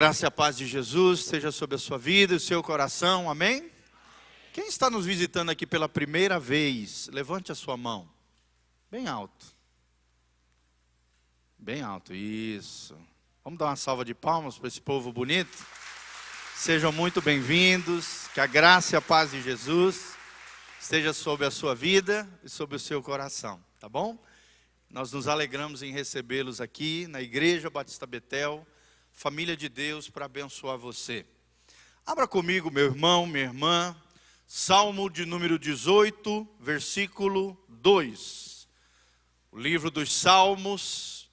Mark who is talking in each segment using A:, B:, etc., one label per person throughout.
A: Graça e a paz de Jesus esteja sobre a sua vida e o seu coração, amém? Quem está nos visitando aqui pela primeira vez, levante a sua mão, bem alto. Bem alto, isso. Vamos dar uma salva de palmas para esse povo bonito? Sejam muito bem-vindos, que a graça e a paz de Jesus esteja sobre a sua vida e sobre o seu coração, tá bom? Nós nos alegramos em recebê-los aqui na Igreja Batista Betel, família de Deus, para abençoar você. Abra comigo, meu irmão, minha irmã, Salmo de número 18, versículo 2. O livro dos Salmos,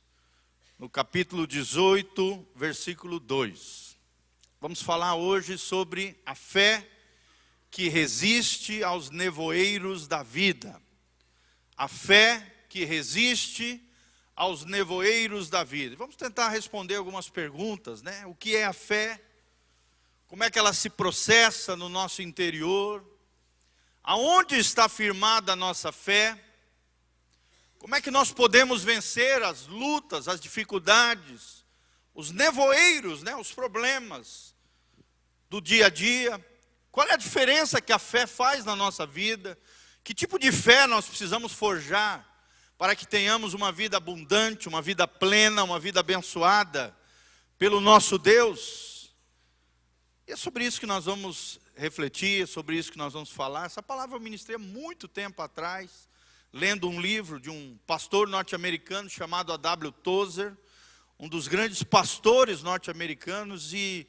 A: no capítulo 18, versículo 2. Vamos falar hoje sobre a fé que resiste aos nevoeiros da vida. A fé que resiste aos nevoeiros da vida. Vamos tentar responder algumas perguntas, né? O que é a fé? Como é que ela se processa no nosso interior? Aonde está firmada a nossa fé? Como é que nós podemos vencer as lutas, as dificuldades, os nevoeiros, né? Os problemas do dia a dia? Qual é a diferença que a fé faz na nossa vida? Que tipo de fé nós precisamos forjar para que tenhamos uma vida abundante, uma vida plena, uma vida abençoada pelo nosso Deus? E é sobre isso que nós vamos refletir, é sobre isso que nós vamos falar. Essa palavra eu ministrei há muito tempo atrás, lendo um livro de um pastor norte-americano chamado A.W. Tozer, um dos grandes pastores norte-americanos, e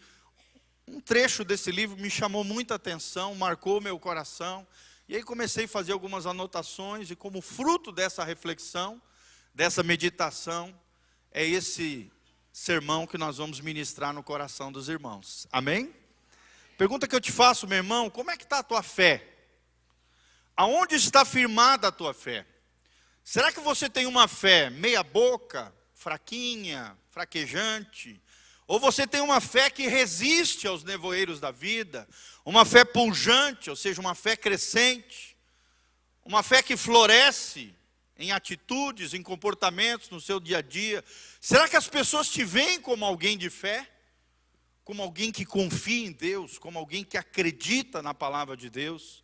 A: um trecho desse livro me chamou muita atenção, marcou meu coração. E aí comecei a fazer algumas anotações, e como fruto dessa reflexão, dessa meditação, é esse sermão que nós vamos ministrar no coração dos irmãos. Amém? Pergunta que eu te faço, meu irmão, como é que está a tua fé? Aonde está firmada a tua fé? Será que você tem uma fé meia boca, fraquinha, fraquejante? Ou você tem uma fé que resiste aos nevoeiros da vida, uma fé pujante, ou seja, uma fé crescente, uma fé que floresce em atitudes, em comportamentos no seu dia a dia? Será que as pessoas te veem como alguém de fé? Como alguém que confia em Deus, como alguém que acredita na palavra de Deus,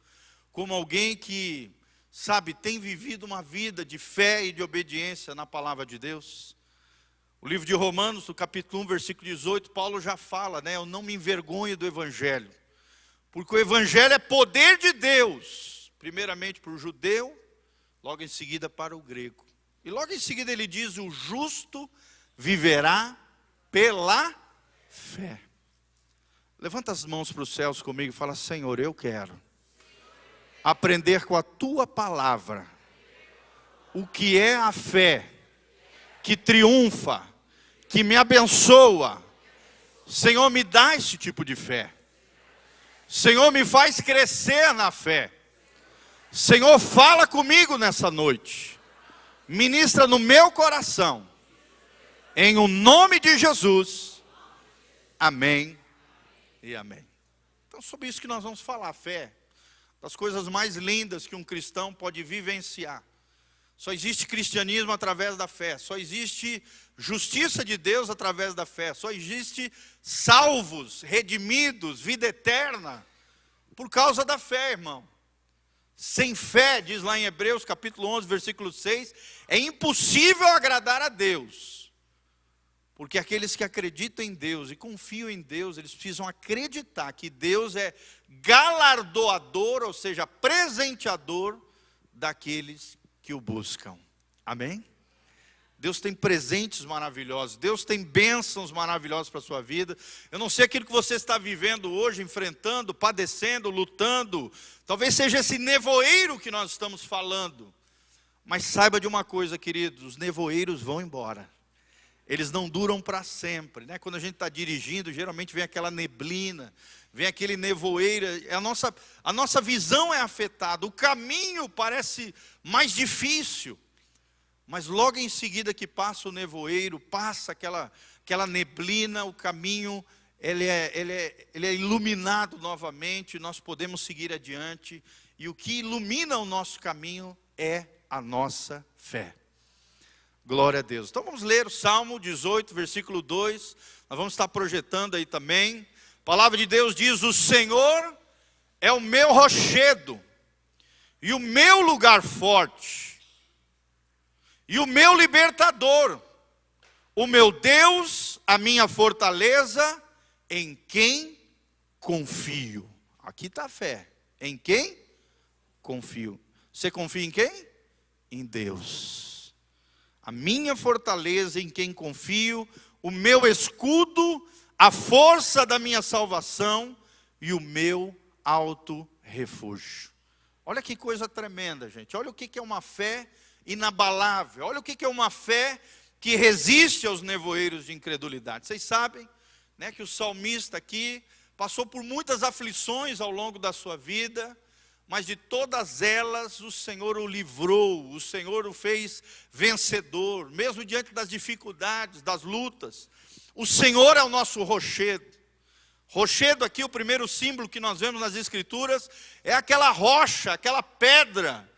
A: como alguém que, sabe, tem vivido uma vida de fé e de obediência na palavra de Deus? O livro de Romanos, no capítulo 1, versículo 18, Paulo já fala, né? Eu não me envergonho do Evangelho, porque o Evangelho é poder de Deus, primeiramente para o judeu, logo em seguida para o grego. E logo em seguida ele diz, o justo viverá pela fé. Levanta as mãos para os céus comigo e fala, Senhor, eu quero aprender com a tua palavra o que é a fé que triunfa, que me abençoa. Senhor, me dá esse tipo de fé. Senhor, me faz crescer na fé. Senhor, fala comigo nessa noite. Ministra no meu coração. Em o nome de Jesus. Amém e amém. Então, sobre isso que nós vamos falar, a fé, das coisas mais lindas que um cristão pode vivenciar. Só existe cristianismo através da fé. Só existe justiça de Deus através da fé. Só existe salvos, redimidos, vida eterna, por causa da fé, irmão. Sem fé, diz lá em Hebreus capítulo 11, versículo 6, é impossível agradar a Deus. Porque aqueles que acreditam em Deus e confiam em Deus, eles precisam acreditar que Deus é galardoador, ou seja, presenteador daqueles que o buscam. Amém? Deus tem presentes maravilhosos, Deus tem bênçãos maravilhosas para a sua vida. Eu não sei aquilo que você está vivendo hoje, enfrentando, padecendo, lutando. Talvez seja esse nevoeiro que nós estamos falando. Mas saiba de uma coisa, queridos, os nevoeiros vão embora. Eles não duram para sempre, né? Quando a gente está dirigindo, geralmente vem aquela neblina, vem aquele nevoeiro, a nossa visão é afetada, o caminho parece mais difícil, mas logo em seguida que passa o nevoeiro, passa aquela neblina, o caminho ele é iluminado novamente, nós podemos seguir adiante, e o que ilumina o nosso caminho é a nossa fé. Glória a Deus. Então vamos ler o Salmo 18, versículo 2. Nós vamos estar projetando aí também. A palavra de Deus diz: o Senhor é o meu rochedo e o meu lugar forte e o meu libertador, o meu Deus, a minha fortaleza, em quem confio. Aqui está a fé. Em quem confio. Você confia em quem? Em Deus. A minha fortaleza, em quem confio, o meu escudo, a força da minha salvação e o meu alto refúgio. Olha que coisa tremenda, gente. Olha o que é uma fé inabalável. Olha o que é uma fé que resiste aos nevoeiros de incredulidade. Vocês sabem, né, que o salmista aqui passou por muitas aflições ao longo da sua vida, mas de todas elas o Senhor o livrou, o Senhor o fez vencedor, mesmo diante das dificuldades, das lutas. O Senhor é o nosso rochedo. Rochedo aqui, o primeiro símbolo que nós vemos nas Escrituras, é aquela rocha, aquela pedra,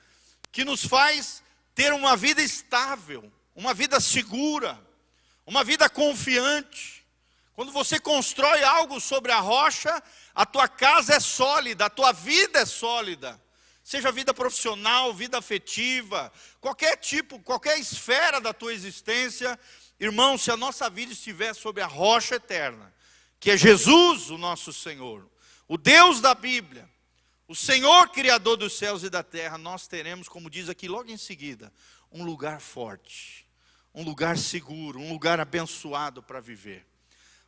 A: que nos faz ter uma vida estável, uma vida segura, uma vida confiante. Quando você constrói algo sobre a rocha, a tua casa é sólida, a tua vida é sólida. Seja vida profissional, vida afetiva, qualquer tipo, qualquer esfera da tua existência. Irmão, se a nossa vida estiver sobre a rocha eterna, que é Jesus, o nosso Senhor, o Deus da Bíblia, o Senhor Criador dos céus e da terra, nós teremos, como diz aqui logo em seguida, um lugar forte, um lugar seguro, um lugar abençoado para viver.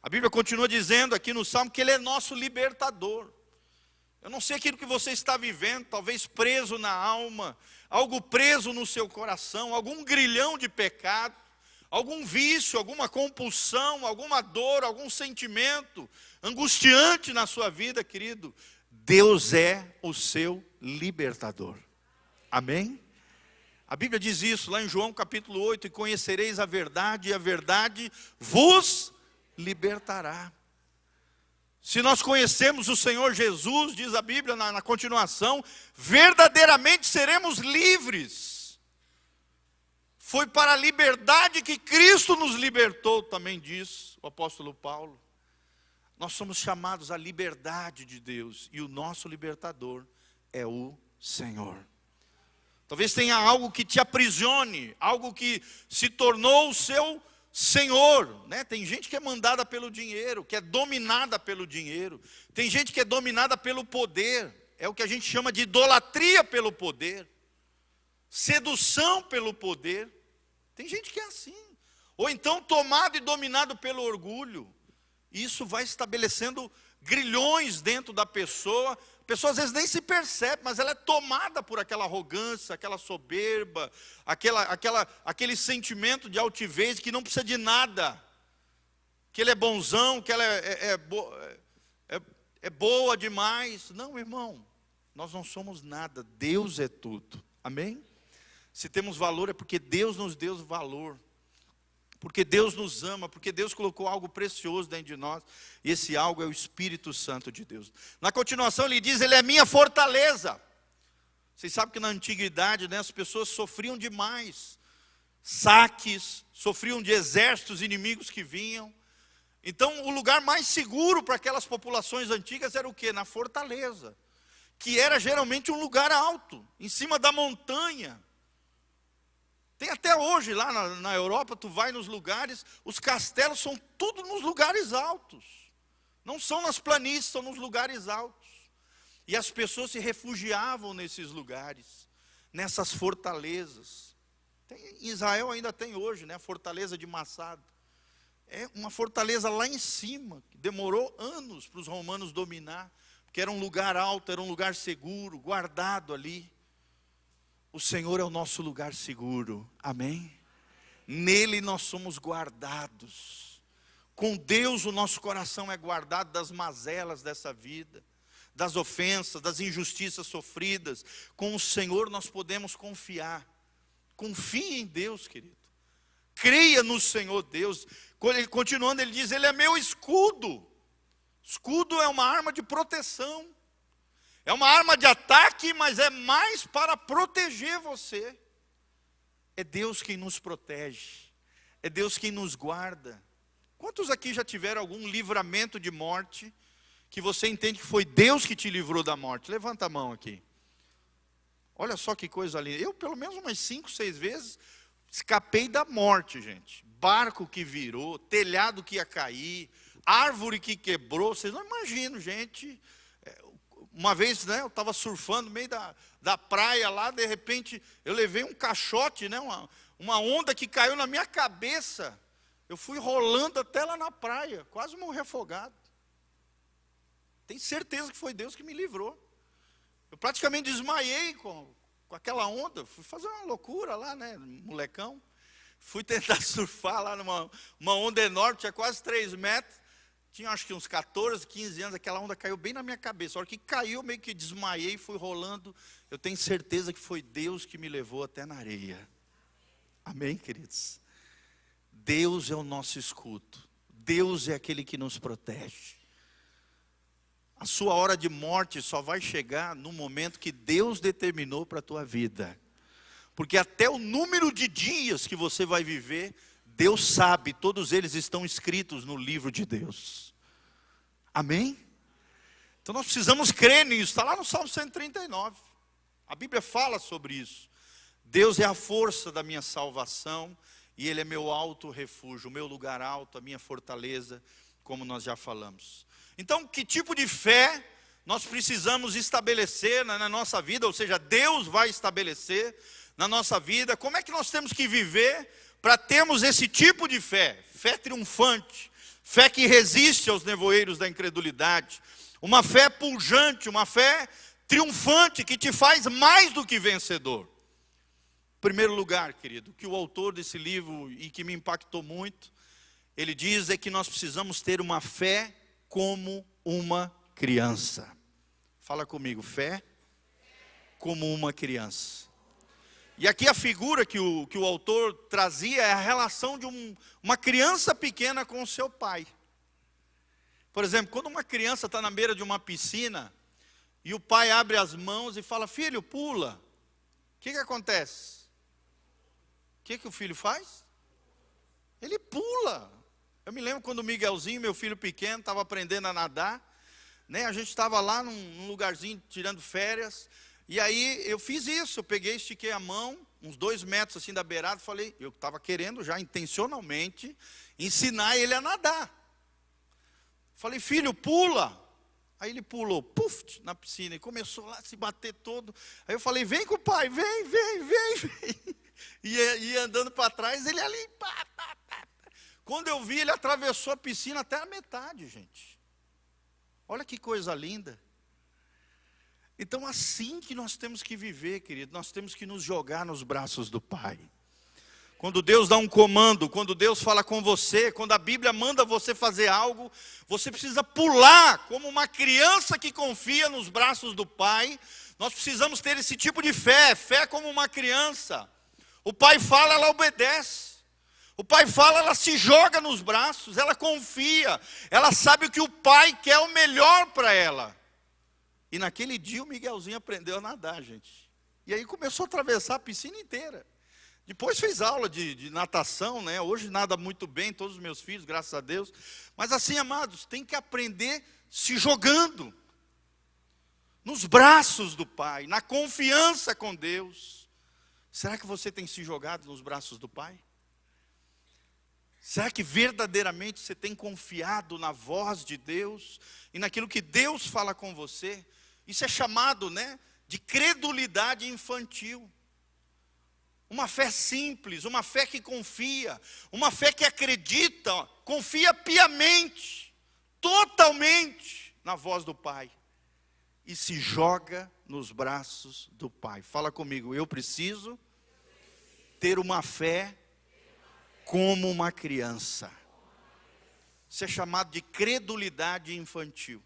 A: A Bíblia continua dizendo aqui no Salmo que Ele é nosso libertador. Eu não sei aquilo que você está vivendo, talvez preso na alma, algo preso no seu coração, algum grilhão de pecado, algum vício, alguma compulsão, alguma dor, algum sentimento angustiante na sua vida, querido. Deus é o seu libertador. Amém? A Bíblia diz isso lá em João capítulo 8, e conhecereis a verdade, e a verdade vos libertará. Se nós conhecemos o Senhor Jesus, diz a Bíblia na continuação, verdadeiramente seremos livres. Foi para a liberdade que Cristo nos libertou, também diz o apóstolo Paulo. Nós somos chamados à liberdade de Deus, e o nosso libertador é o Senhor. Talvez tenha algo que te aprisione, algo que se tornou o seu Senhor, né? Tem gente que é mandada pelo dinheiro, que é dominada pelo dinheiro. Tem gente que é dominada pelo poder. É o que a gente chama de idolatria pelo poder. Sedução pelo poder. Tem gente que é assim. Ou então tomado e dominado pelo orgulho. Isso vai estabelecendo grilhões dentro da pessoa. A pessoa às vezes nem se percebe, mas ela é tomada por aquela arrogância, aquela soberba, aquele sentimento de altivez, que não precisa de nada, que ele é bonzão, que ela é boa demais. Não, irmão, nós não somos nada, Deus é tudo. Amém? Se temos valor é porque Deus nos deu valor. Porque Deus nos ama, porque Deus colocou algo precioso dentro de nós, e esse algo é o Espírito Santo de Deus. Na continuação ele diz, Ele é minha fortaleza. Vocês sabem que na antiguidade, né, as pessoas sofriam demais, saques, sofriam de exércitos inimigos que vinham. Então o lugar mais seguro para aquelas populações antigas era o quê? Na fortaleza, que era geralmente um lugar alto, em cima da montanha. Tem até hoje lá na Europa, tu vai nos lugares, os castelos são tudo nos lugares altos. Não são nas planícies, são nos lugares altos. E as pessoas se refugiavam nesses lugares, nessas fortalezas. Em Israel ainda tem hoje, né, a fortaleza de Massado. É uma fortaleza lá em cima, que demorou anos para os romanos dominar, porque era um lugar alto, era um lugar seguro, guardado ali. O Senhor é o nosso lugar seguro, amém? Nele nós somos guardados. Com Deus o nosso coração é guardado das mazelas dessa vida, das ofensas, das injustiças sofridas. Com o Senhor nós podemos confiar. Confie em Deus, querido. Creia no Senhor Deus. Continuando ele diz, Ele é meu escudo. Escudo é uma arma de proteção. É uma arma de ataque, mas é mais para proteger você. É Deus quem nos protege. É Deus quem nos guarda. Quantos aqui já tiveram algum livramento de morte, que você entende que foi Deus que te livrou da morte? Levanta a mão aqui. Olha só que coisa linda. Eu, pelo menos umas 5, 6 vezes, escapei da morte, gente. Barco que virou, telhado que ia cair, árvore que quebrou. Vocês não imaginam, gente. Uma vez, né, eu estava surfando no meio da praia lá, de repente, eu levei um caixote, né, uma onda que caiu na minha cabeça. Eu fui rolando até lá na praia, quase morri afogado. Tenho certeza que foi Deus que me livrou. Eu praticamente desmaiei com aquela onda. Fui fazer uma loucura lá, né, molecão. Fui tentar surfar lá numa onda enorme, tinha quase 3 metros. Tinha acho que uns 14, 15 anos, aquela onda caiu bem na minha cabeça. A hora que caiu, eu meio que desmaiei, fui rolando. Eu tenho certeza que foi Deus que me levou até na areia. Amém, queridos? Deus é o nosso escudo. Deus é aquele que nos protege. A sua hora de morte só vai chegar no momento que Deus determinou para a tua vida. Porque até o número de dias que você vai viver, Deus sabe, todos eles estão escritos no livro de Deus. Amém? Então nós precisamos crer nisso, está lá no Salmo 139. A Bíblia fala sobre isso. Deus é a força da minha salvação, e Ele é meu alto refúgio, o meu lugar alto, a minha fortaleza, como nós já falamos. Então, que tipo de fé nós precisamos estabelecer na nossa vida, ou seja, Deus vai estabelecer na nossa vida? Como é que nós temos que viver para termos esse tipo de fé? Fé triunfante, fé que resiste aos nevoeiros da incredulidade, uma fé pujante, uma fé triunfante que te faz mais do que vencedor. Em primeiro lugar, querido, que o autor desse livro, e que me impactou muito, ele diz é que nós precisamos ter uma fé como uma criança. Fala comigo, fé como uma criança. E aqui a figura que o autor trazia é a relação de uma criança pequena com o seu pai. Por exemplo, quando uma criança está na beira de uma piscina, e o pai abre as mãos e fala, filho, pula. O que acontece? O que o filho faz? Ele pula. Eu me lembro quando o Miguelzinho, meu filho pequeno, estava aprendendo a nadar, né? A gente estava lá num lugarzinho tirando férias, e aí eu fiz isso, eu peguei, estiquei a mão, uns 2 metros assim da beirada, falei, eu estava querendo já intencionalmente ensinar ele a nadar. Falei, filho, pula. Aí ele pulou, puf, na piscina, e começou lá a se bater todo. Aí eu falei, vem com o pai, vem. E ia andando para trás, ele ali, pá. Quando eu vi, ele atravessou a piscina até a metade, gente. Olha que coisa linda. Então, assim que nós temos que viver, querido, nós temos que nos jogar nos braços do Pai. Quando Deus dá um comando, quando Deus fala com você, quando a Bíblia manda você fazer algo, você precisa pular como uma criança que confia nos braços do Pai. Nós precisamos ter esse tipo de fé como uma criança. O Pai fala, ela obedece. O Pai fala, ela se joga nos braços, ela confia, ela sabe que o Pai quer o melhor para ela. E naquele dia o Miguelzinho aprendeu a nadar, gente. E aí começou a atravessar a piscina inteira. Depois fez aula de natação, né? Hoje nada muito bem, todos os meus filhos, graças a Deus. Mas assim, amados, tem que aprender se jogando nos braços do Pai, na confiança com Deus. Será que você tem se jogado nos braços do Pai? Será que verdadeiramente você tem confiado na voz de Deus e naquilo que Deus fala com você? Isso é chamado, né, de credulidade infantil. Uma fé simples, uma fé que confia, uma fé que acredita, confia piamente, totalmente na voz do Pai. E se joga nos braços do Pai. Fala comigo, eu preciso ter uma fé como uma criança. Isso é chamado de credulidade infantil.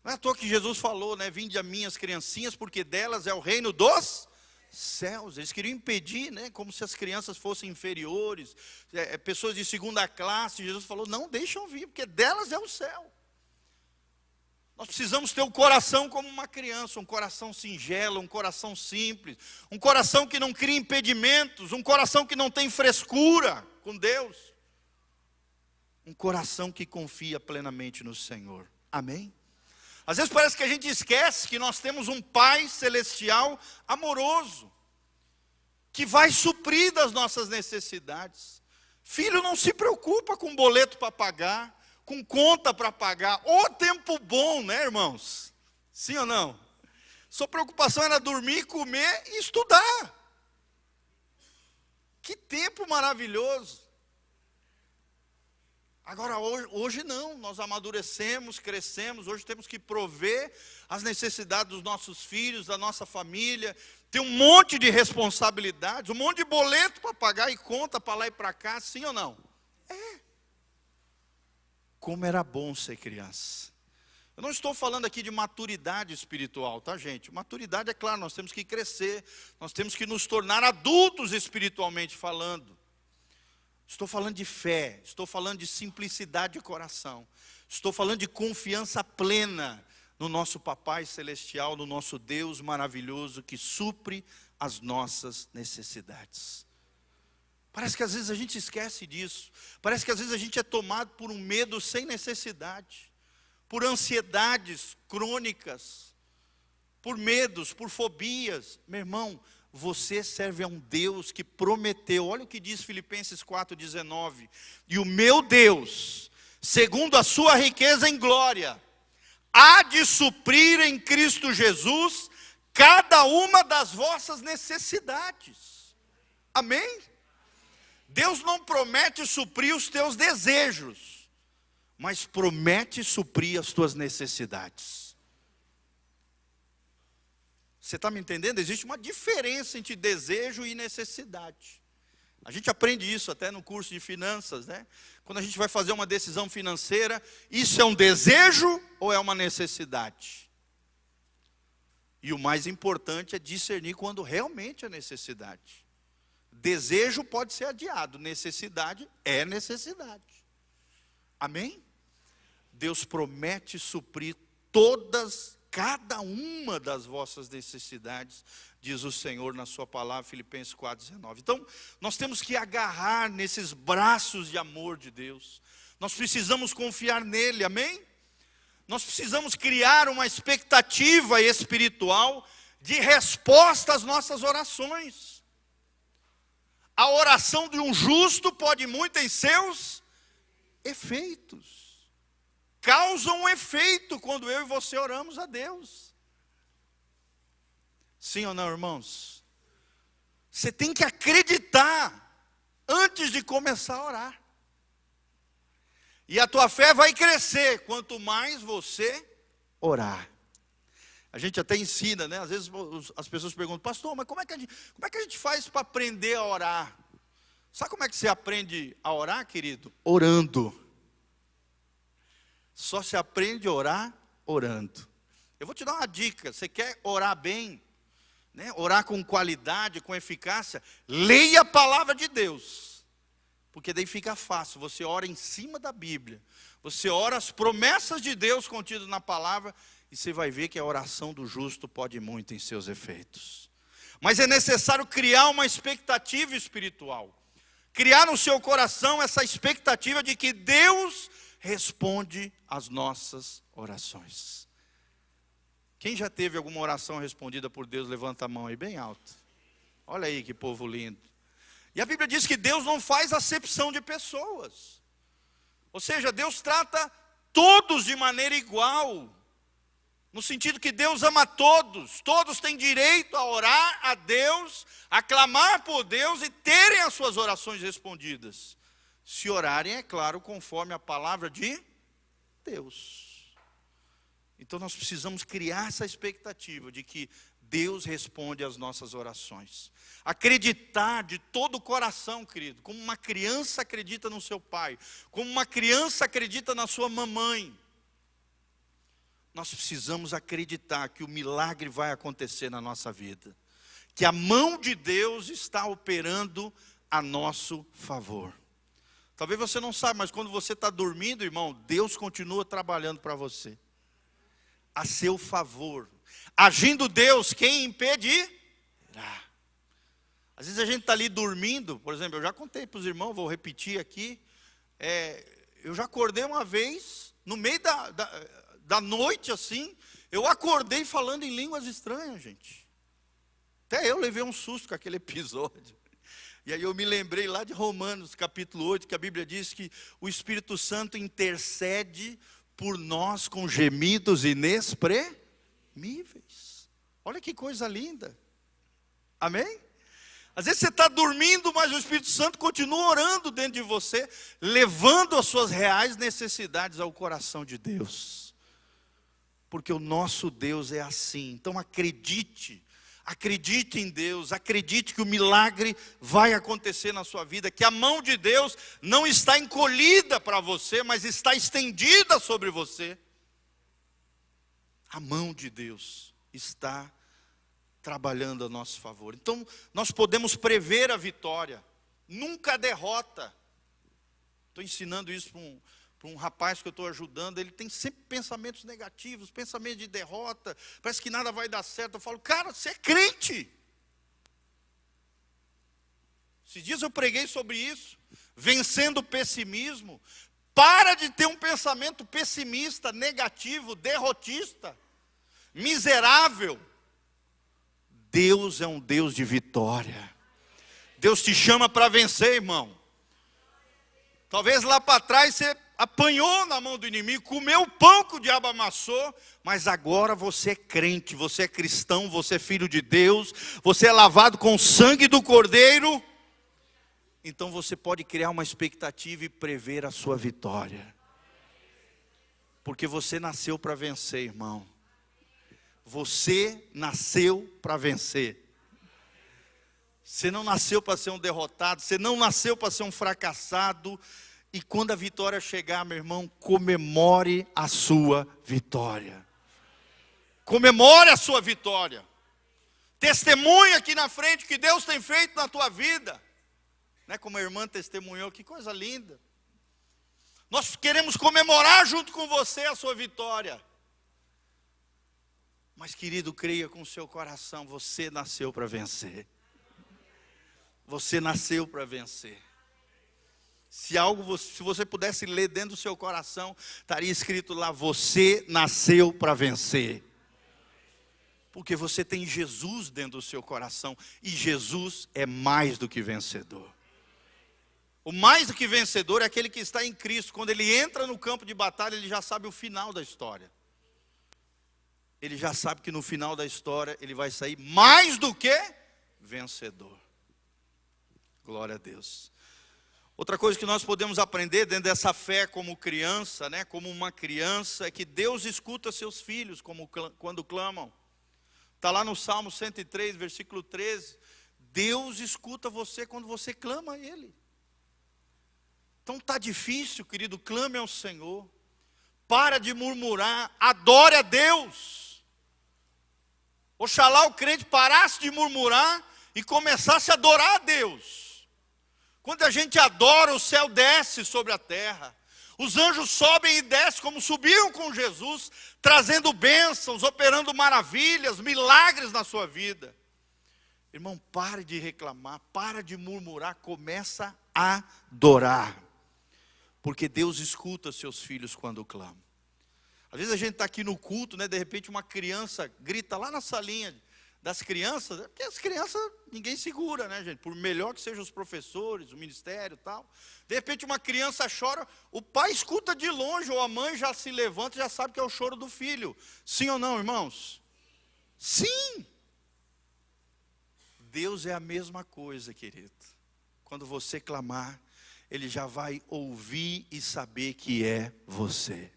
A: Não é à toa que Jesus falou, né? Vinde a mim as criancinhas, porque delas é o reino dos céus. Eles queriam impedir, né? Como se as crianças fossem inferiores, pessoas de segunda classe. Jesus falou, não, deixam vir, porque delas é o céu. Nós precisamos ter o coração como uma criança, um coração singelo, um coração simples, um coração que não cria impedimentos, um coração que não tem frescura com Deus. Um coração que confia plenamente no Senhor. Amém? Às vezes parece que a gente esquece que nós temos um Pai celestial amoroso, que vai suprir das nossas necessidades. Filho não se preocupa com boleto para pagar, com conta para pagar. Ô tempo bom, né, irmãos? Sim ou não? Sua preocupação era dormir, comer e estudar. Que tempo maravilhoso. Agora, hoje não, nós amadurecemos, crescemos, hoje temos que prover as necessidades dos nossos filhos, da nossa família, tem um monte de responsabilidades, um monte de boleto para pagar e conta para lá e para cá, sim ou não? É. Como era bom ser criança. Eu não estou falando aqui de maturidade espiritual, tá, gente? Maturidade, é claro, nós temos que crescer, nós temos que nos tornar adultos espiritualmente falando. Estou falando de fé, estou falando de simplicidade de coração, estou falando de confiança plena no nosso Papai Celestial, no nosso Deus maravilhoso que supre as nossas necessidades. Parece que às vezes a gente esquece disso, parece que às vezes a gente é tomado por um medo sem necessidade, por ansiedades crônicas, por medos, por fobias. Meu irmão, você serve a um Deus que prometeu, olha o que diz Filipenses 4,19, e o meu Deus, segundo a sua riqueza em glória, há de suprir em Cristo Jesus cada uma das vossas necessidades. Amém? Deus não promete suprir os teus desejos, mas promete suprir as tuas necessidades. Você está me entendendo? Existe uma diferença entre desejo e necessidade. A gente aprende isso até no curso de finanças, né? Quando a gente vai fazer uma decisão financeira, isso é um desejo ou é uma necessidade? E o mais importante é discernir quando realmente é necessidade. Desejo pode ser adiado, necessidade é necessidade. Amém? Deus promete suprir cada uma das vossas necessidades, diz o Senhor na sua palavra, Filipenses 4,19. Então, nós temos que agarrar nesses braços de amor de Deus. Nós precisamos confiar nele, amém? Nós precisamos criar uma expectativa espiritual de resposta às nossas orações. A oração de um justo pode muito em seus efeitos. Causa um efeito quando eu e você oramos a Deus. Sim ou não, irmãos? Você tem que acreditar antes de começar a orar. E a tua fé vai crescer quanto mais você orar. A gente até ensina, né? Às vezes as pessoas perguntam, pastor, mas como é que a gente faz para aprender a orar? Sabe como é que você aprende a orar, querido? Orando. Só se aprende a orar orando. Eu vou te dar uma dica. Você quer orar bem, né? Orar com qualidade, com eficácia? Leia a palavra de Deus. Porque daí fica fácil. Você ora em cima da Bíblia. Você ora as promessas de Deus contidas na palavra. E você vai ver que a oração do justo pode muito em seus efeitos. Mas é necessário criar uma expectativa espiritual. Criar no seu coração essa expectativa de que Deus responde às nossas orações. Quem já teve alguma oração respondida por Deus, levanta a mão aí bem alto. Olha aí que povo lindo. E a Bíblia diz que Deus não faz acepção de pessoas. Ou seja, Deus trata todos de maneira igual. No sentido que Deus ama todos. Todos têm direito a orar a Deus, a clamar por Deus e terem as suas orações respondidas. Se orarem, é claro, conforme a palavra de Deus. Então nós precisamos criar essa expectativa de que Deus responde às nossas orações. Acreditar de todo o coração, querido, como uma criança acredita no seu pai, como uma criança acredita na sua mamãe. Nós precisamos acreditar que o milagre vai acontecer na nossa vida. Que a mão de Deus está operando a nosso favor. Talvez você não saiba, mas quando você está dormindo, irmão, Deus continua trabalhando para você. a seu favor. Agindo Deus, quem impedirá? Às vezes a gente está ali dormindo, por exemplo, eu já contei para os irmãos, vou repetir aqui. Eu já acordei uma vez, no meio da noite assim, eu acordei falando em línguas estranhas, gente. Até eu levei um susto com aquele episódio. E aí eu me lembrei lá de Romanos capítulo 8, que a Bíblia diz que o Espírito Santo intercede por nós com gemidos inexprimíveis. Olha que coisa linda. Amém? Às vezes você está dormindo, mas o Espírito Santo continua orando dentro de você, levando as suas reais necessidades ao coração de Deus. Porque o nosso Deus é assim. Então acredite em Deus, acredite que o milagre vai acontecer na sua vida, que a mão de Deus não está encolhida para você, mas está estendida sobre você. A mão de Deus está trabalhando a nosso favor. Então, nós podemos prever a vitória, nunca a derrota. Estou ensinando isso para um rapaz que eu estou ajudando. Ele tem sempre pensamentos negativos, pensamentos de derrota, parece que nada vai dar certo. Eu falo, cara, você é crente. Esses dias eu preguei sobre isso, vencendo o pessimismo. Para de ter um pensamento pessimista, negativo, derrotista, miserável. Deus é um Deus de vitória. Deus te chama para vencer, irmão. Talvez lá para trás você apanhou na mão do inimigo, comeu o pão que o diabo amassou, mas agora você é crente, você é cristão, você é filho de Deus, você é lavado com o sangue do Cordeiro. Então você pode criar uma expectativa e prever a sua vitória. Porque você nasceu para vencer, irmão. Você nasceu para vencer. Você não nasceu para ser um derrotado, você não nasceu para ser um fracassado. E quando a vitória chegar, meu irmão, comemore a sua vitória. Comemore a sua vitória. Testemunhe aqui na frente o que Deus tem feito na tua vida. Né, como a irmã testemunhou, que coisa linda. Nós queremos comemorar junto com você a sua vitória. Mas, querido, creia com o seu coração, você nasceu para vencer. Você nasceu para vencer. Se você pudesse ler dentro do seu coração, estaria escrito lá, você nasceu para vencer. Porque você tem Jesus dentro do seu coração, e Jesus é mais do que vencedor. O mais do que vencedor é aquele que está em Cristo. Quando ele entra no campo de batalha, ele já sabe o final da história. Ele já sabe que no final da história ele vai sair mais do que vencedor. Glória a Deus. Outra coisa que nós podemos aprender dentro dessa fé como criança, né, como uma criança, é que Deus escuta seus filhos quando clamam. Está lá no Salmo 103, versículo 13. Deus escuta você quando você clama a Ele. Então está difícil, querido, clame ao Senhor. Para de murmurar, adore a Deus. Oxalá o crente parasse de murmurar e começasse a adorar a Deus. Quando a gente adora, o céu desce sobre a terra. Os anjos sobem e descem como subiam com Jesus, trazendo bênçãos, operando maravilhas, milagres na sua vida. Irmão, pare de reclamar, para de murmurar, começa a adorar. Porque Deus escuta seus filhos quando clamam. Às vezes a gente está aqui no culto, né? De repente uma criança grita lá na salinha das crianças, porque as crianças ninguém segura, né, gente? Por melhor que sejam os professores, o ministério e tal. De repente uma criança chora, o pai escuta de longe, ou a mãe já se levanta e já sabe que é o choro do filho. Sim ou não, irmãos? Sim! Deus é a mesma coisa, querido. Quando você clamar, Ele já vai ouvir e saber que é você.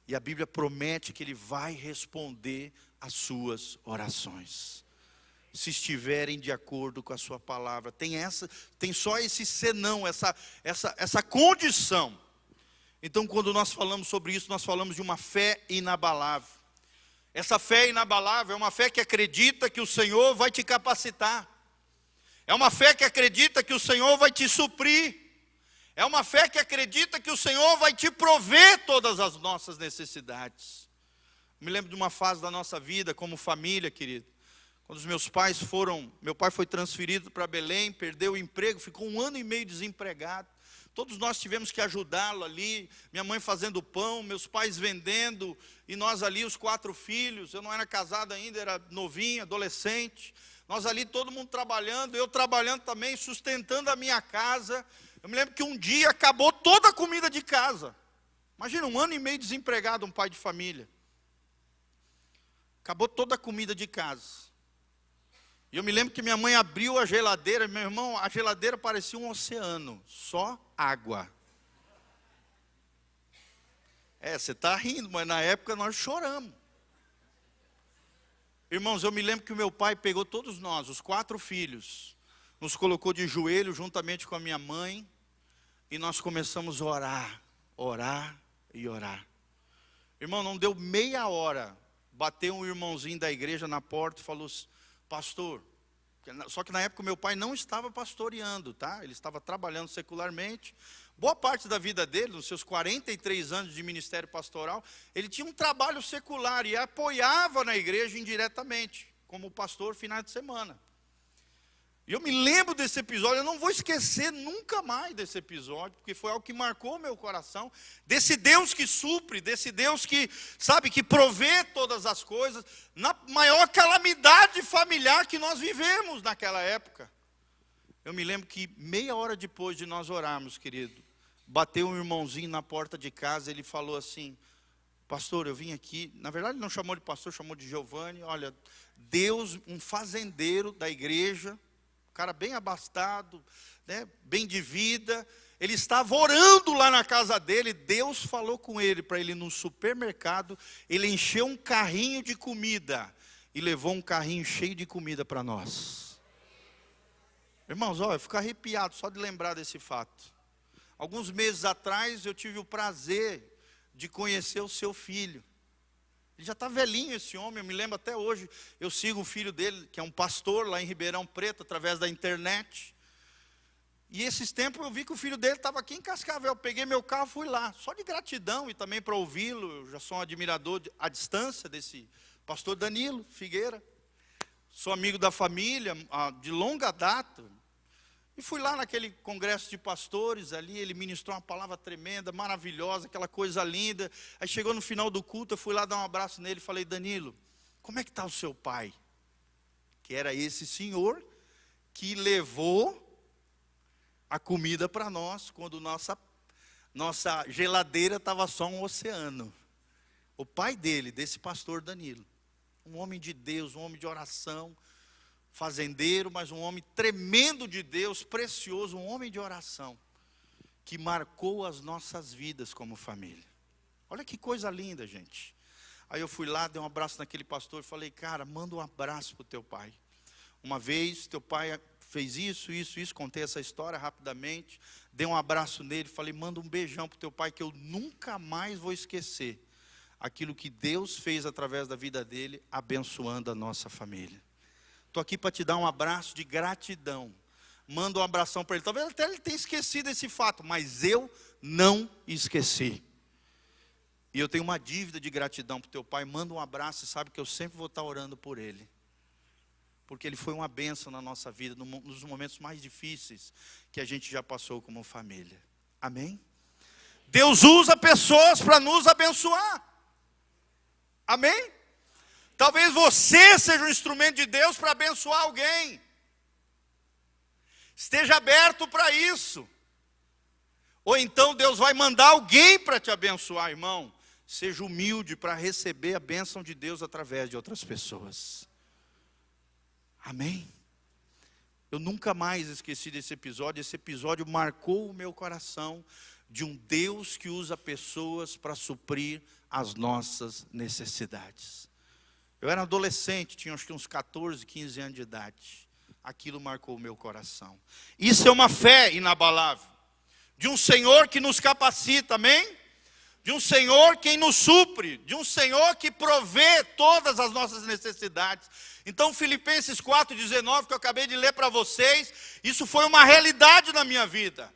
A: E a Bíblia promete que Ele vai responder às suas orações, se estiverem de acordo com a sua palavra. Tem só esse senão, essa condição. Então, quando nós falamos sobre isso, nós falamos de uma fé inabalável. Essa fé inabalável é uma fé que acredita que o Senhor vai te capacitar. É uma fé que acredita que o Senhor vai te suprir. É uma fé que acredita que o Senhor vai te prover todas as nossas necessidades. Me lembro de uma fase da nossa vida como família, querido. Quando os meus pais meu pai foi transferido para Belém, perdeu o emprego, ficou 1 ano e meio desempregado. Todos nós tivemos que ajudá-lo ali, minha mãe fazendo pão, meus pais vendendo, e nós ali, os 4 filhos, eu não era casado ainda, era novinho, adolescente. Nós ali, todo mundo trabalhando, eu trabalhando também, sustentando a minha casa. Eu me lembro que um dia acabou toda a comida de casa. Imagina, 1 ano e meio desempregado, um pai de família. Acabou toda a comida de casa. E eu me lembro que minha mãe abriu a geladeira, meu irmão, a geladeira parecia um oceano, só água. Você está rindo, mas na época nós choramos. Irmãos, eu me lembro que o meu pai pegou todos nós, os 4 filhos, nos colocou de joelho juntamente com a minha mãe, e nós começamos a orar, orar e orar. Irmão, não deu meia hora, bateu um irmãozinho da igreja na porta e falou: pastor, só que na época o meu pai não estava pastoreando, tá? Ele estava trabalhando secularmente. Boa parte da vida dele, nos seus 43 anos de ministério pastoral, ele tinha um trabalho secular e apoiava na igreja indiretamente, como pastor finais de semana. E eu me lembro desse episódio, eu não vou esquecer nunca mais desse episódio, porque foi algo que marcou meu coração, desse Deus que supre, desse Deus que, sabe, que provê todas as coisas, na maior calamidade familiar que nós vivemos naquela época. Eu me lembro que meia hora depois de nós orarmos, querido, bateu um irmãozinho na porta de casa, ele falou assim: pastor, eu vim aqui, na verdade ele não chamou de pastor, chamou de Giovanni, olha, Deus, um fazendeiro da igreja, cara bem abastado, né, bem de vida, ele estava orando lá na casa dele, Deus falou com ele para ele ir no supermercado, ele encheu um carrinho de comida e levou um carrinho cheio de comida para nós. Irmãos, olha, eu fico arrepiado só de lembrar desse fato. Alguns meses atrás eu tive o prazer de conhecer o seu filho. Ele já está velhinho, esse homem, eu me lembro até hoje. Eu sigo o filho dele, que é um pastor lá em Ribeirão Preto, através da internet. E esses tempos eu vi que o filho dele estava aqui em Cascavel. Eu peguei meu carro e fui lá, só de gratidão e também para ouvi-lo. Eu já sou um admirador à distância desse pastor Danilo Figueira. Sou amigo da família de longa data. E fui lá naquele congresso de pastores ali, ele ministrou uma palavra tremenda, maravilhosa, aquela coisa linda. Aí chegou no final do culto, eu fui lá dar um abraço nele e falei: Danilo, como é que está o seu pai? Que era esse senhor que levou a comida para nós, quando nossa geladeira estava só um oceano. O pai dele, desse pastor Danilo, um homem de Deus, um homem de oração, fazendeiro, mas um homem tremendo de Deus, precioso, um homem de oração, que marcou as nossas vidas como família. Olha que coisa linda, gente. Aí eu fui lá, dei um abraço naquele pastor e falei: cara, manda um abraço para o teu pai. Uma vez, teu pai fez isso, contei essa história rapidamente, dei um abraço nele, falei: manda um beijão para o teu pai, que eu nunca mais vou esquecer aquilo que Deus fez através da vida dele, abençoando a nossa família. Estou aqui para te dar um abraço de gratidão. Manda um abração para ele. Talvez até ele tenha esquecido esse fato, mas eu não esqueci. E eu tenho uma dívida de gratidão para o teu pai. Manda um abraço e sabe que eu sempre vou estar orando por ele. Porque ele foi uma bênção na nossa vida, nos momentos mais difíceis que a gente já passou como família. Amém? Deus usa pessoas para nos abençoar. Amém? Talvez você seja um instrumento de Deus para abençoar alguém. Esteja aberto para isso. Ou então Deus vai mandar alguém para te abençoar, irmão. Seja humilde para receber a bênção de Deus através de outras pessoas. Amém? Eu nunca mais esqueci desse episódio. Esse episódio marcou o meu coração de um Deus que usa pessoas para suprir as nossas necessidades. Eu era adolescente, tinha acho que uns 14, 15 anos de idade. Aquilo marcou o meu coração. Isso é uma fé inabalável. De um Senhor que nos capacita, amém? De um Senhor quem nos supre. De um Senhor que provê todas as nossas necessidades. Então Filipenses 4,19, que eu acabei de ler para vocês, isso foi uma realidade na minha vida.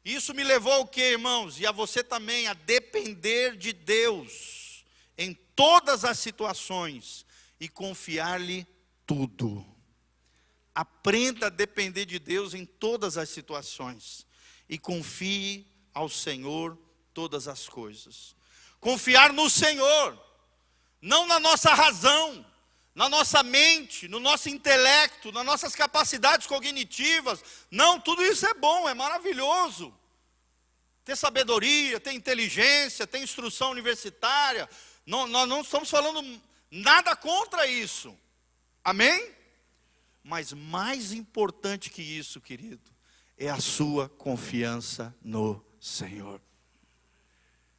A: Isso me levou ao quê, irmãos? E a você também, a depender de Deus em todas as situações e confiar-lhe tudo. Aprenda a depender de Deus em todas as situações e confie ao Senhor todas as coisas. Confiar no Senhor, não na nossa razão, na nossa mente, no nosso intelecto, nas nossas capacidades cognitivas. Não, tudo isso é bom, é maravilhoso. Ter sabedoria, ter inteligência, ter instrução universitária. Nós não estamos falando nada contra isso. Amém? Mas mais importante que isso, querido, é a sua confiança no Senhor.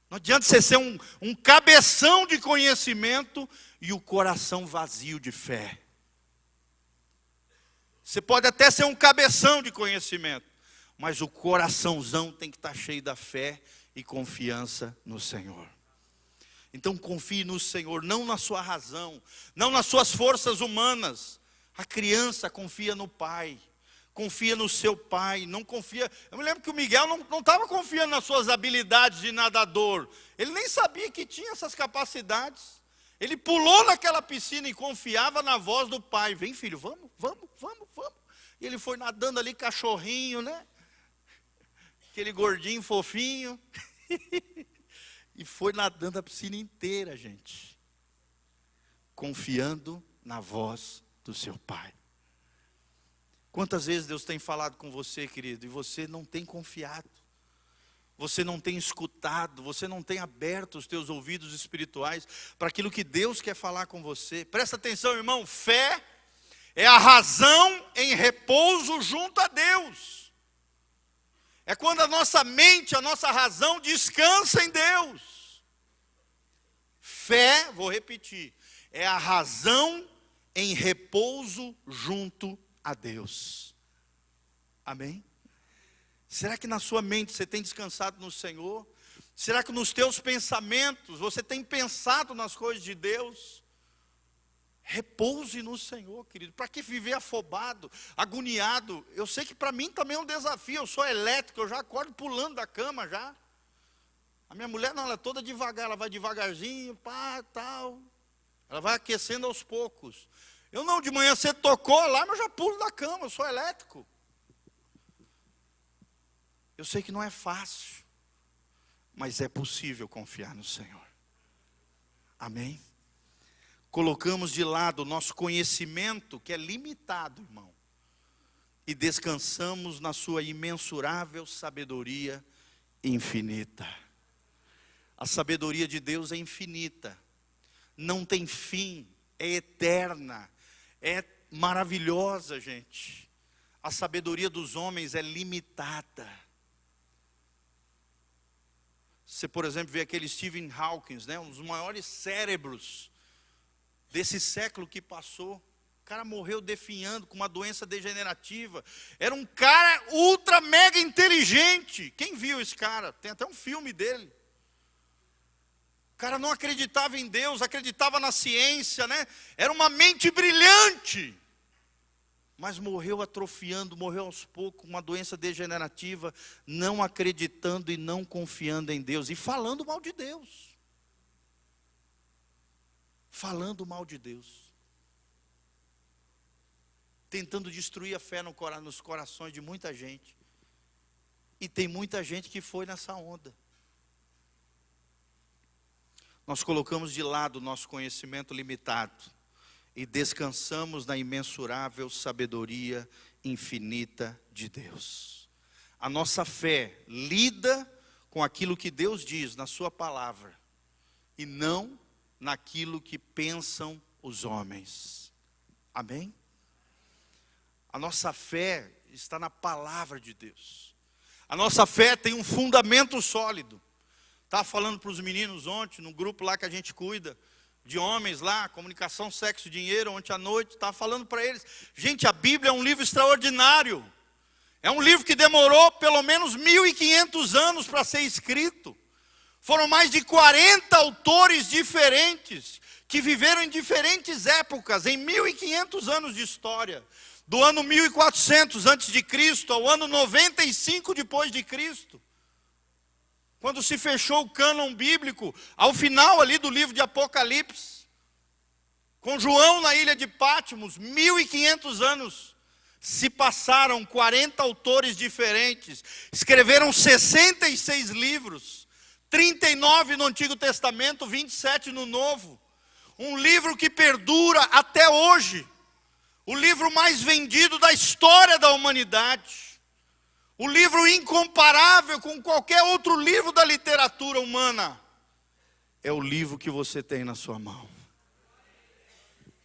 A: Não adianta você ser um cabeção de conhecimento e o coração vazio de fé. Você pode até ser um cabeção de conhecimento, mas o coraçãozão tem que estar cheio da fé e confiança no Senhor. Então confie no Senhor, não na sua razão, não nas suas forças humanas. A criança confia no pai, confia no seu pai, não confia. Eu me lembro que o Miguel não estava confiando nas suas habilidades de nadador. Ele nem sabia que tinha essas capacidades. Ele pulou naquela piscina e confiava na voz do pai. Vem, filho, vamos. E ele foi nadando ali, cachorrinho, né? Aquele gordinho fofinho. E foi nadando a piscina inteira, gente. Confiando na voz do seu pai. Quantas vezes Deus tem falado com você, querido, e você não tem confiado, você não tem escutado, você não tem aberto os teus ouvidos espirituais para aquilo que Deus quer falar com você. Presta atenção, irmão, fé é a razão em repouso junto a Deus. É quando a nossa mente, a nossa razão descansa em Deus. Fé, vou repetir, é a razão em repouso junto a Deus. Amém? Será que na sua mente você tem descansado no Senhor? Será que nos teus pensamentos você tem pensado nas coisas de Deus? Repouse no Senhor, querido. Para que viver afobado, agoniado? Eu sei que para mim também é um desafio. Eu sou elétrico, eu já acordo pulando da cama já. A minha mulher não, ela é toda devagar, ela vai devagarzinho, pá, tal. Ela vai aquecendo aos poucos. Eu não, de manhã você tocou lá, mas eu já pulo da cama, eu sou elétrico. Eu sei que não é fácil, mas é possível confiar no Senhor. Amém? Colocamos de lado o nosso conhecimento, que é limitado, irmão, e descansamos na sua imensurável sabedoria infinita. A sabedoria de Deus é infinita, não tem fim, é eterna, é maravilhosa, gente. A sabedoria dos homens é limitada. Você, por exemplo, vê aquele Stephen Hawking, né, um dos maiores cérebros desse século que passou. O cara morreu definhando com uma doença degenerativa. Era um cara ultra mega inteligente. Quem viu esse cara? Tem até um filme dele. O cara não acreditava em Deus, acreditava na ciência, né? Era uma mente brilhante. Mas morreu atrofiando, morreu aos poucos, com uma doença degenerativa, não acreditando e não confiando em Deus. E falando mal de Deus. Falando mal de Deus. Tentando destruir a fé nos corações de muita gente. E tem muita gente que foi nessa onda. Nós colocamos de lado o nosso conhecimento limitado e descansamos na imensurável sabedoria infinita de Deus. A nossa fé lida com aquilo que Deus diz na sua palavra e não naquilo que pensam os homens. Amém? A nossa fé está na palavra de Deus. A nossa fé tem um fundamento sólido. Estava falando para os meninos ontem, no grupo lá que a gente cuida, de homens lá, comunicação, sexo, dinheiro, ontem à noite, estava falando para eles, gente, a Bíblia é um livro extraordinário, é um livro que demorou pelo menos 1500 anos para ser escrito, foram mais de 40 autores diferentes, que viveram em diferentes épocas, em 1500 anos de história, do ano 1400 antes de Cristo ao ano 95 depois de Cristo. quando se fechou o cânon bíblico, ao final ali do livro de Apocalipse, com João na ilha de Patmos, 1500 anos se passaram, 40 autores diferentes, escreveram 66 livros, 39 no Antigo Testamento, 27 no Novo, um livro que perdura até hoje, o livro mais vendido da história da humanidade, o livro incomparável com qualquer outro livro da literatura humana, é o livro que você tem na sua mão.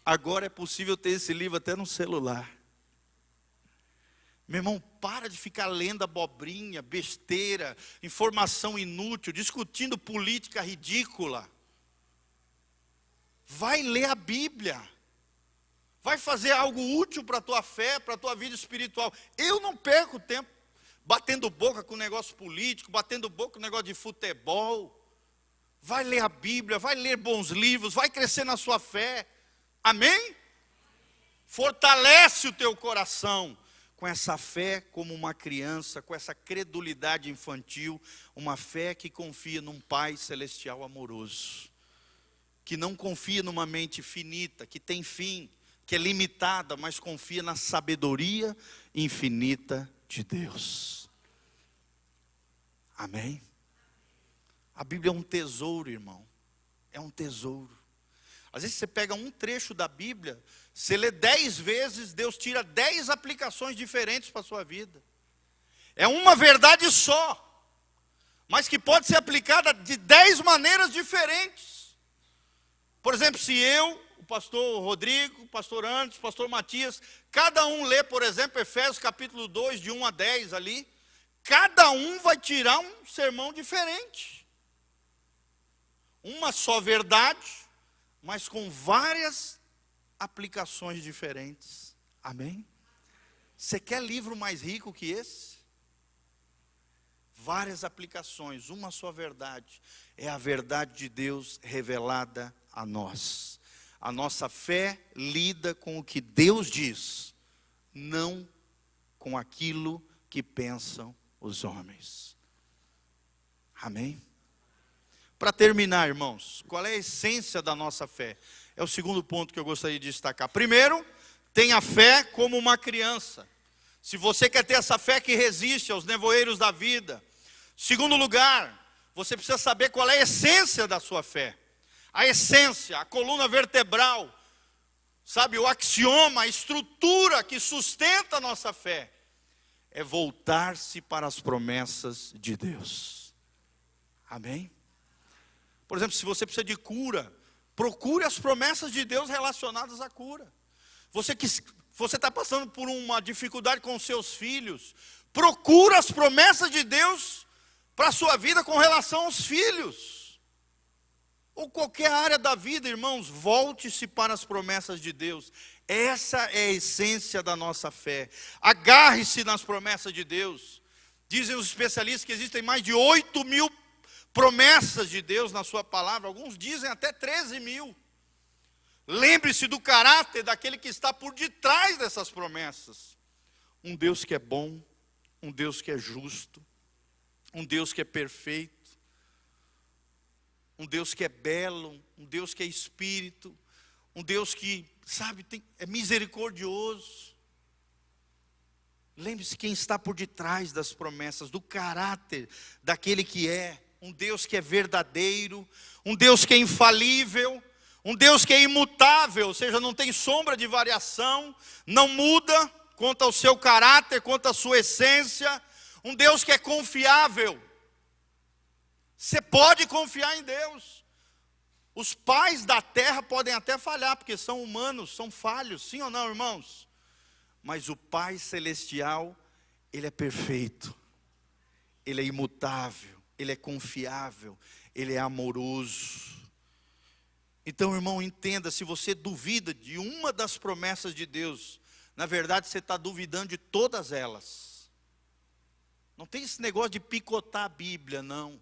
A: Agora é possível ter esse livro até no celular. Meu irmão, para de ficar lendo abobrinha, besteira, informação inútil, discutindo política ridícula. Vai ler a Bíblia. Vai fazer algo útil para a tua fé, para a tua vida espiritual. Eu não perco tempo batendo boca com negócio político, batendo boca com negócio de futebol. Vai ler a Bíblia, vai ler bons livros, vai crescer na sua fé. Amém? Fortalece o teu coração com essa fé como uma criança, com essa credulidade infantil, uma fé que confia num Pai celestial amoroso, que não confia numa mente finita, que tem fim, que é limitada, mas confia na sabedoria infinita de Deus. Amém? A Bíblia é um tesouro, irmão. É um tesouro. Às vezes você pega um trecho da Bíblia, você lê 10 vezes, Deus tira 10 aplicações diferentes para a sua vida. É uma verdade só, mas que pode ser aplicada de 10 maneiras diferentes. Por exemplo, se eu, o pastor Rodrigo, o pastor Anderson, o pastor Matias, cada um lê, por exemplo, Efésios capítulo 2, de 1 a 10 ali, cada um vai tirar um sermão diferente. Uma só verdade, mas com várias aplicações diferentes. Amém? Você quer livro mais rico que esse? Várias aplicações, uma só verdade. É a verdade de Deus revelada a nós. A nossa fé lida com o que Deus diz, não com aquilo que pensam os homens. Amém? Para terminar, irmãos, qual é a essência da nossa fé? É o segundo ponto que eu gostaria de destacar. Primeiro, tenha fé como uma criança. Se você quer ter essa fé que resiste aos nevoeiros da vida. Segundo lugar, você precisa saber qual é a essência da sua fé. A essência, a coluna vertebral, sabe, o axioma, a estrutura que sustenta a nossa fé, é voltar-se para as promessas de Deus. Amém? Por exemplo, se você precisa de cura, procure as promessas de Deus relacionadas à cura. Você está passando por uma dificuldade com os seus filhos, procura as promessas de Deus para a sua vida com relação aos filhos. Ou qualquer área da vida, irmãos, volte-se para as promessas de Deus. Essa é a essência da nossa fé. Agarre-se nas promessas de Deus. Dizem os especialistas que existem mais de 8.000 promessas de Deus na sua palavra, alguns dizem até 13.000. Lembre-se do caráter daquele que está por detrás dessas promessas. Um Deus que é bom, um Deus que é justo, um Deus que é perfeito, um Deus que é belo, um Deus que é espírito, um Deus que, sabe, é misericordioso. Lembre-se quem está por detrás das promessas, do caráter daquele que é. Um Deus que é verdadeiro, um Deus que é infalível, um Deus que é imutável, ou seja, não tem sombra de variação, não muda quanto ao seu caráter, quanto à sua essência, um Deus que é confiável. Você pode confiar em Deus. Os pais da terra podem até falhar, porque são humanos, são falhos, sim ou não, irmãos? Mas o Pai Celestial, Ele é perfeito, Ele é imutável, Ele é confiável, Ele é amoroso. Então, irmão, entenda, se você duvida de uma das promessas de Deus, na verdade você está duvidando de todas elas. Não tem esse negócio de picotar a Bíblia, não.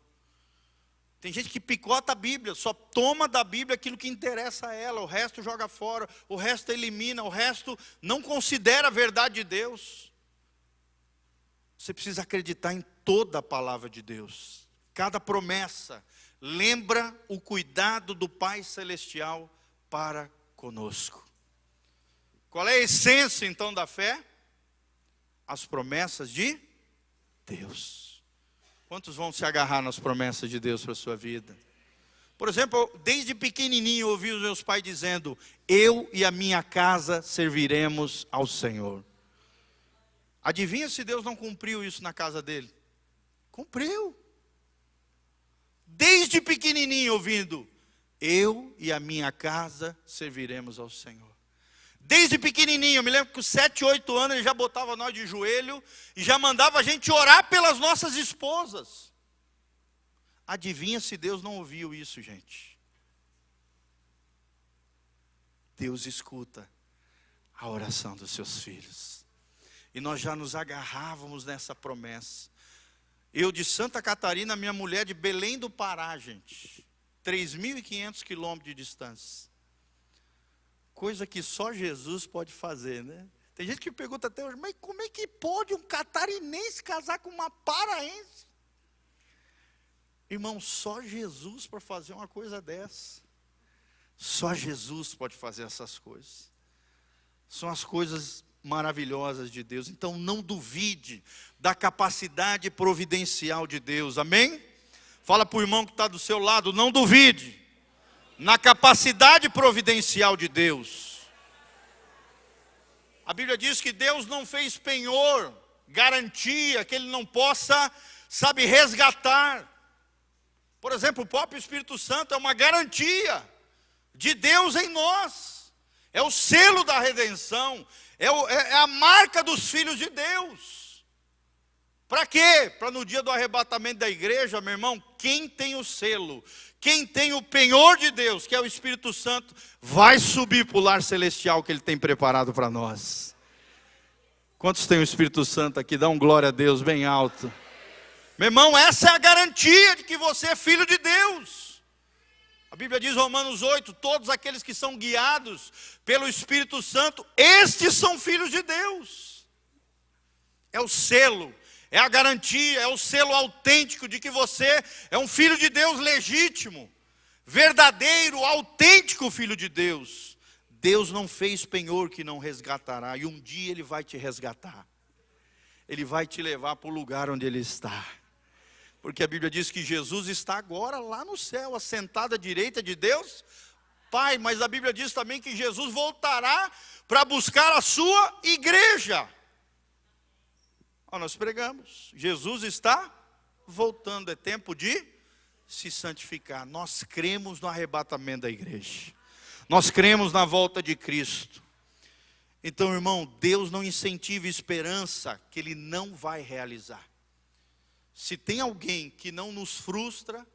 A: Tem gente que picota a Bíblia, só toma da Bíblia aquilo que interessa a ela, o resto joga fora, o resto elimina, o resto não considera a verdade de Deus. Você precisa acreditar em toda a palavra de Deus. cada promessa lembra o cuidado do Pai Celestial para conosco. Qual é a essência então da fé? As promessas de Deus. Quantos vão se agarrar nas promessas de Deus para a sua vida? Por exemplo, desde pequenininho eu ouvi os meus pais dizendo: eu e a minha casa serviremos ao Senhor. Adivinha se Deus não cumpriu isso na casa dele? Cumpriu. Desde pequenininho ouvindo: eu e a minha casa serviremos ao Senhor. Desde pequenininho, eu me lembro que com 7, 8 anos ele já botava nós de joelho e já mandava a gente orar pelas nossas esposas. Adivinha se Deus não ouviu isso, gente? Deus escuta a oração dos seus filhos. E nós já nos agarrávamos nessa promessa. Eu de Santa Catarina, minha mulher de Belém do Pará, gente. 3.500 quilômetros de distância. Coisa que só Jesus pode fazer, né? Tem gente que pergunta até hoje: mas como é que pode um catarinense casar com uma paraense? Irmão, só Jesus para fazer uma coisa dessa. Só Jesus pode fazer essas coisas. São as coisas maravilhosas de Deus. Então não duvide da capacidade providencial de Deus, amém? Fala para o irmão que está do seu lado: não duvide na capacidade providencial de Deus. A Bíblia diz que Deus não fez penhor, garantia que Ele não possa, resgatar. Por exemplo, o próprio Espírito Santo é uma garantia de Deus em nós. É o selo da redenção, é a marca dos filhos de Deus. Para quê? Para no dia do arrebatamento da igreja, meu irmão, quem tem o selo, quem tem o penhor de Deus, que é o Espírito Santo, vai subir para o lar celestial que Ele tem preparado para nós. Quantos tem o Espírito Santo aqui? Dá um glória a Deus bem alto. Meu irmão, essa é a garantia de que você é filho de Deus. A Bíblia diz, Romanos 8, todos aqueles que são guiados pelo Espírito Santo, estes são filhos de Deus. É o selo, é a garantia, é o selo autêntico de que você é um filho de Deus legítimo, verdadeiro, autêntico filho de Deus. Deus não fez penhor que não resgatará, e um dia Ele vai te resgatar. Ele vai te levar para o lugar onde Ele está. Porque a Bíblia diz que Jesus está agora lá no céu, assentado à direita de Deus Pai. Mas a Bíblia diz também que Jesus voltará para buscar a sua igreja. Nós pregamos, Jesus está voltando, é tempo de se santificar. Nós cremos no arrebatamento da igreja. Nós cremos na volta de Cristo. Então, irmão, Deus não incentiva esperança que Ele não vai realizar. Se tem alguém que não nos frustra,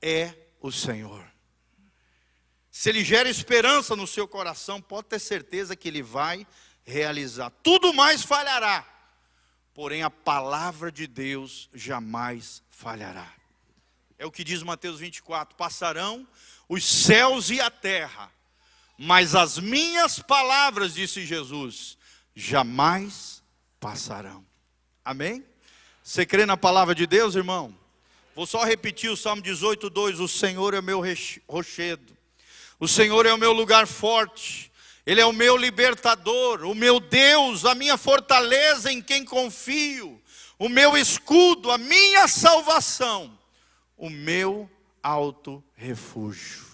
A: é o Senhor. Se Ele gera esperança no seu coração, pode ter certeza que Ele vai realizar. Tudo mais falhará, porém a palavra de Deus jamais falhará. É o que diz Mateus 24, passarão os céus e a terra, mas as minhas palavras, disse Jesus, jamais passarão. Amém? Você crê na palavra de Deus, irmão? Vou só repetir o Salmo 18, 2. O Senhor é meu rochedo, o Senhor é o meu lugar forte, Ele é o meu libertador, o meu Deus, a minha fortaleza em quem confio, o meu escudo, a minha salvação, o meu alto refúgio.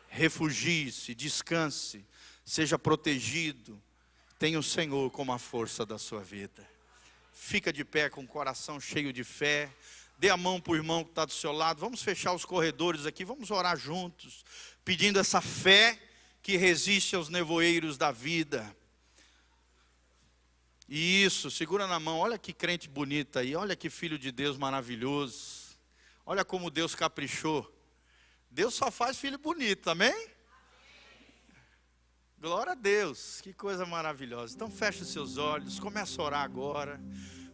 A: Refugie-se, descanse, seja protegido, tenha o Senhor como a força da sua vida. Fica de pé com o coração cheio de fé. Dê a mão para o irmão que está do seu lado. Vamos fechar os corredores aqui, vamos orar juntos, pedindo essa fé que resiste aos nevoeiros da vida. Isso, segura na mão. Olha que crente bonita aí, olha que filho de Deus maravilhoso. Olha como Deus caprichou. Deus só faz filho bonito, amém? Glória a Deus, que coisa maravilhosa. Então feche os seus olhos, começa a orar agora.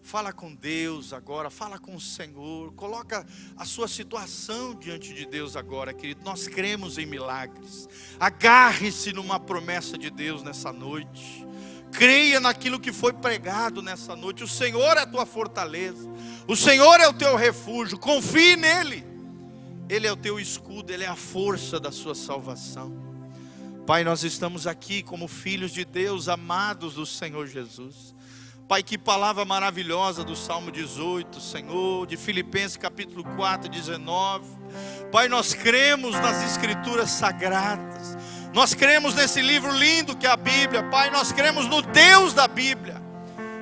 A: Fala com Deus agora, fala com o Senhor. Coloca a sua situação diante de Deus agora, querido. Nós cremos em milagres. Agarre-se numa promessa de Deus nessa noite. Creia naquilo que foi pregado nessa noite. O Senhor é a tua fortaleza, o Senhor é o teu refúgio. Confie nele. Ele é o teu escudo, Ele é a força da sua salvação. Pai, nós estamos aqui como filhos de Deus, amados do Senhor Jesus. Pai, que palavra maravilhosa do Salmo 18, Senhor, de Filipenses capítulo 4, 19. Pai, nós cremos nas Escrituras Sagradas. Nós cremos nesse livro lindo que é a Bíblia. Pai, nós cremos no Deus da Bíblia,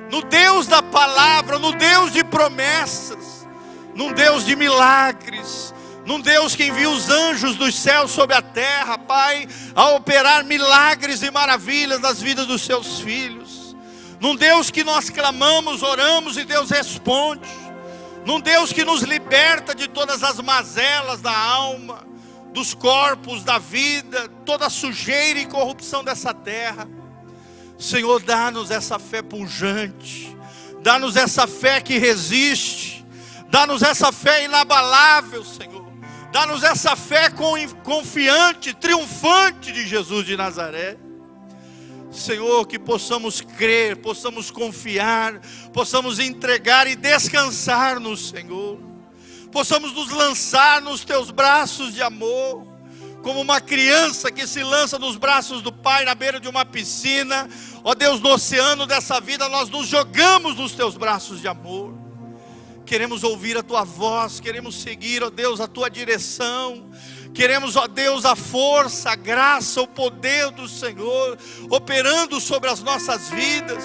A: no Deus da palavra, no Deus de promessas, num Deus de milagres, num Deus que envia os anjos dos céus sobre a terra, Pai, a operar milagres e maravilhas nas vidas dos seus filhos. Num Deus que nós clamamos, oramos e Deus responde. Num Deus que nos liberta de todas as mazelas da alma, dos corpos, da vida, toda a sujeira e corrupção dessa terra. Senhor, dá-nos essa fé pujante, dá-nos essa fé que resiste, dá-nos essa fé inabalável, Senhor. Dá-nos essa fé confiante, triunfante de Jesus de Nazaré. Senhor, que possamos crer, possamos confiar, possamos entregar e descansar no Senhor. Possamos nos lançar nos teus braços de amor, como uma criança que se lança nos braços do Pai na beira de uma piscina. Ó Deus, no oceano dessa vida nós nos jogamos nos teus braços de amor. Queremos ouvir a tua voz, queremos seguir, ó Deus, a tua direção. Queremos, ó Deus, a força, a graça, o poder do Senhor operando sobre as nossas vidas.